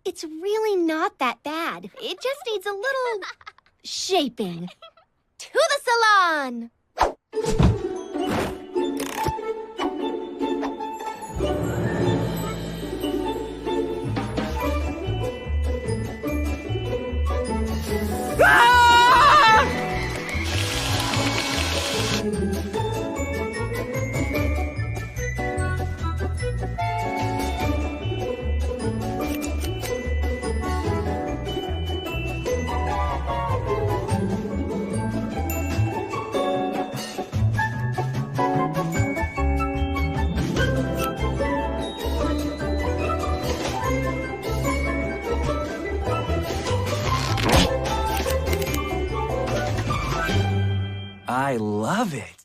It's really not that bad. It just needs a little shaping. To the salon! I love it.